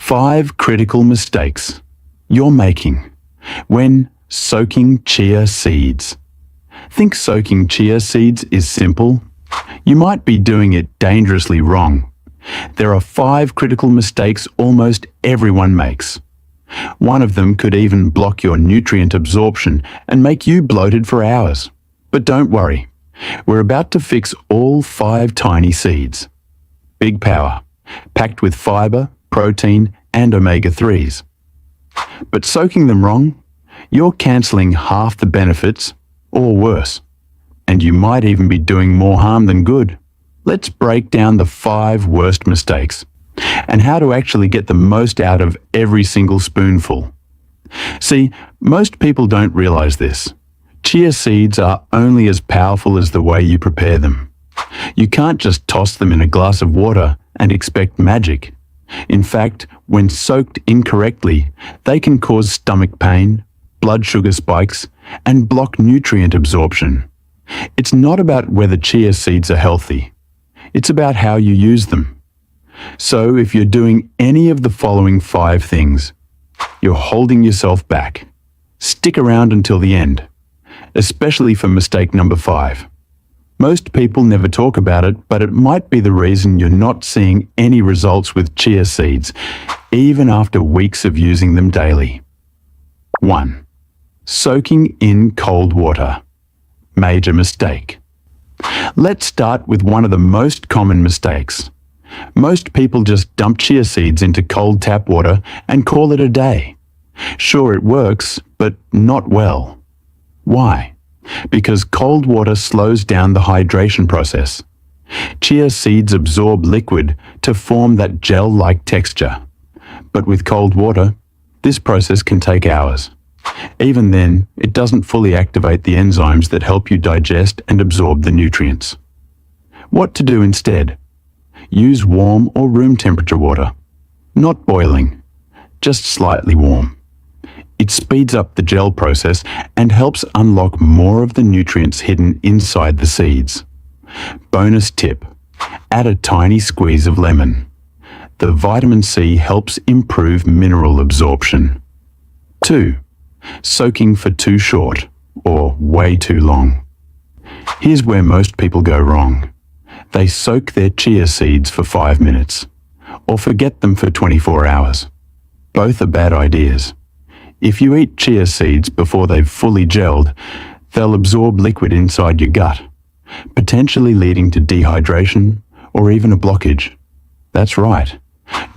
5 critical mistakes you're making when soaking chia seeds. Think soaking chia seeds is simple? You might be doing it dangerously wrong. There are 5 critical mistakes almost everyone makes. One of them could even block your nutrient absorption and make you bloated for hours. But don't worry, we're about to fix all 5 tiny seeds. Big power, packed with fiber, protein, and omega-3s. But soaking them wrong, you're cancelling half the benefits, or worse. And you might even be doing more harm than good. Let's break down the 5 worst mistakes and how to actually get the most out of every single spoonful. See, most people don't realize this. Chia seeds are only as powerful as the way you prepare them. You can't just toss them in a glass of water and expect magic. In fact, when soaked incorrectly, they can cause stomach pain, blood sugar spikes, and block nutrient absorption. It's not about whether chia seeds are healthy. It's about how you use them. So if you're doing any of the following 5 things, you're holding yourself back. Stick around until the end, especially for mistake number 5. Most people never talk about it, but it might be the reason you're not seeing any results with chia seeds, even after weeks of using them daily. 1. Soaking in cold water. Major mistake. Let's start with one of the most common mistakes. Most people just dump chia seeds into cold tap water and call it a day. Sure, it works, but not well. Why? Because cold water slows down the hydration process. Chia seeds absorb liquid to form that gel-like texture. But with cold water, this process can take hours. Even then, it doesn't fully activate the enzymes that help you digest and absorb the nutrients. What to do instead? Use warm or room temperature water. Not boiling, just slightly warm. It speeds up the gel process and helps unlock more of the nutrients hidden inside the seeds. Bonus tip: add a tiny squeeze of lemon. The vitamin C helps improve mineral absorption. 2. Soaking for too short or way too long. Here's where most people go wrong. They soak their chia seeds for 5 minutes or forget them for 24 hours. Both are bad ideas. If you eat chia seeds before they've fully gelled, they'll absorb liquid inside your gut, potentially leading to dehydration or even a blockage. That's right.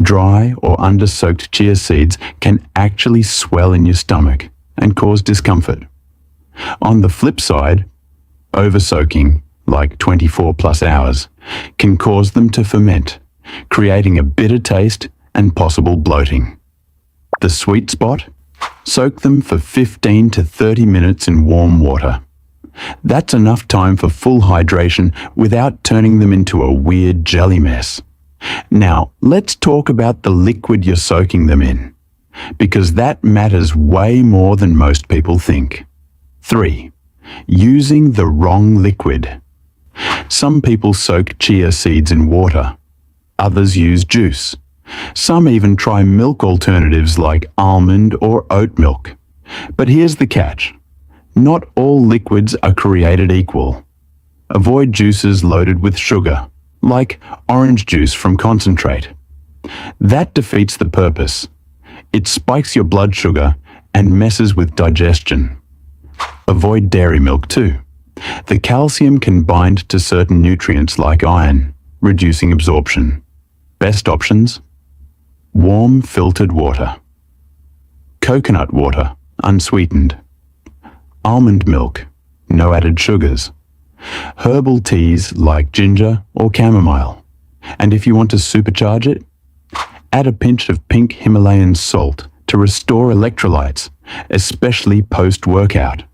Dry or under-soaked chia seeds can actually swell in your stomach and cause discomfort. On the flip side, over-soaking, like 24 plus hours, can cause them to ferment, creating a bitter taste and possible bloating. The sweet spot? Soak them for 15 to 30 minutes in warm water. That's enough time for full hydration without turning them into a weird jelly mess. Now, let's talk about the liquid you're soaking them in, because that matters way more than most people think. 3. Using the wrong liquid. Some people soak chia seeds in water. Others use juice. Some even try milk alternatives like almond or oat milk. But here's the catch. Not all liquids are created equal. Avoid juices loaded with sugar, like orange juice from concentrate. That defeats the purpose. It spikes your blood sugar and messes with digestion. Avoid dairy milk too. The calcium can bind to certain nutrients like iron, reducing absorption. Best options? Warm filtered water. Coconut water, unsweetened. Almond milk, no added sugars. Herbal teas like ginger or chamomile. And if you want to supercharge it, add a pinch of pink Himalayan salt to restore electrolytes, especially post-workout.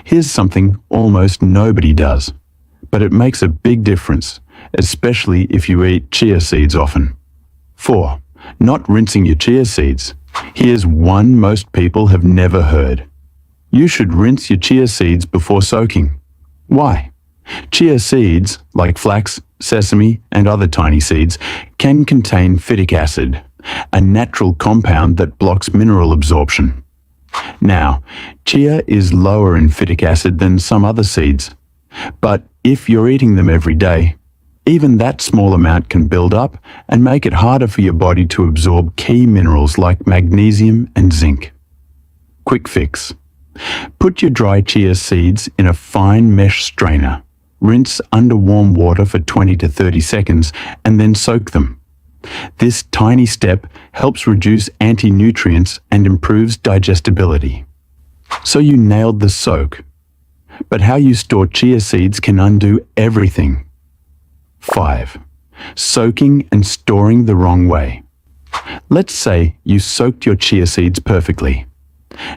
Here's something almost nobody does, but it makes a big difference, especially if you eat chia seeds often. 4. Not rinsing your chia seeds. Here's one most people have never heard. You should rinse your chia seeds before soaking. Why? Chia seeds, like flax, sesame, and other tiny seeds, can contain phytic acid, a natural compound that blocks mineral absorption. Now, chia is lower in phytic acid than some other seeds, but if you're eating them every day, even that small amount can build up and make it harder for your body to absorb key minerals like magnesium and zinc. Quick fix. Put your dry chia seeds in a fine mesh strainer. Rinse under warm water for 20 to 30 seconds and then soak them. This tiny step helps reduce anti-nutrients and improves digestibility. So you nailed the soak. But how you store chia seeds can undo everything. 5. Soaking and storing the wrong way. Let's say you soaked your chia seeds perfectly.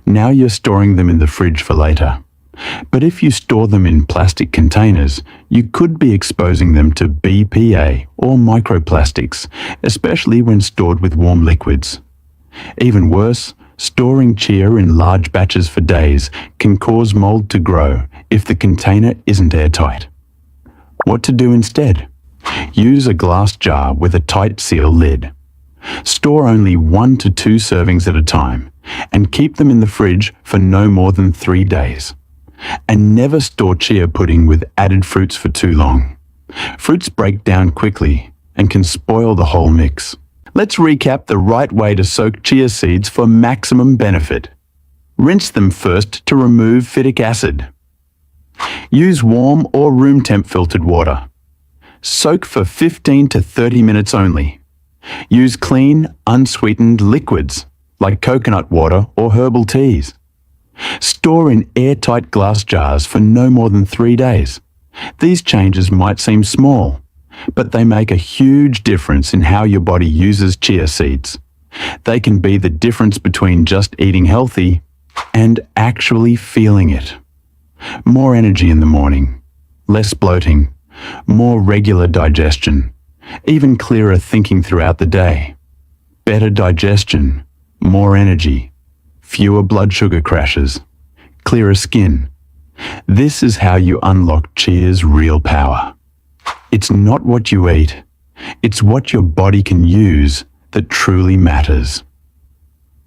Now you're storing them in the fridge for later. But if you store them in plastic containers, you could be exposing them to BPA or microplastics, especially when stored with warm liquids. Even worse, storing chia in large batches for days can cause mold to grow if the container isn't airtight. What to do instead? Use a glass jar with a tight seal lid. Store only 1 to 2 servings at a time and keep them in the fridge for no more than 3 days. And never store chia pudding with added fruits for too long. Fruits break down quickly and can spoil the whole mix. Let's recap the right way to soak chia seeds for maximum benefit. Rinse them first to remove phytic acid. Use warm or room temp filtered water. Soak for 15 to 30 minutes only. Use clean, unsweetened liquids like coconut water or herbal teas. Store in airtight glass jars for no more than 3 days. These changes might seem small, but they make a huge difference in how your body uses chia seeds. They can be the difference between just eating healthy and actually feeling it. More energy in the morning, less bloating, more regular digestion, even clearer thinking throughout the day. Better digestion, more energy, fewer blood sugar crashes, clearer skin. This is how you unlock chia's real power. It's not what you eat, it's what your body can use that truly matters.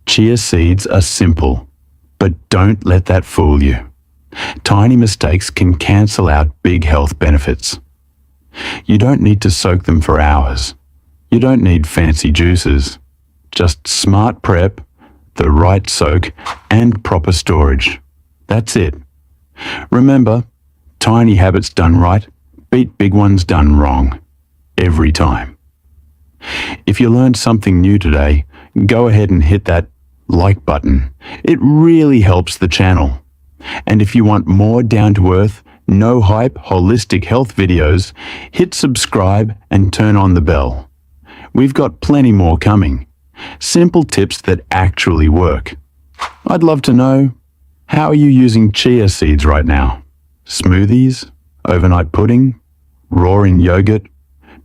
Chia seeds are simple, but don't let that fool you. Tiny mistakes can cancel out big health benefits. You don't need to soak them for hours. You don't need fancy juices. Just smart prep, the right soak, and proper storage. That's it. Remember, tiny habits done right beat big ones done wrong. Every time. If you learned something new today, go ahead and hit that like button. It really helps the channel. And if you want more down-to-earth, no-hype, holistic health videos, hit subscribe and turn on the bell. We've got plenty more coming. Simple tips that actually work. I'd love to know, how are you using chia seeds right now? Smoothies? Overnight pudding? Raw in yogurt?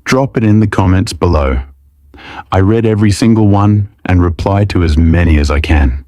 Drop it in the comments below. I read every single one and reply to as many as I can.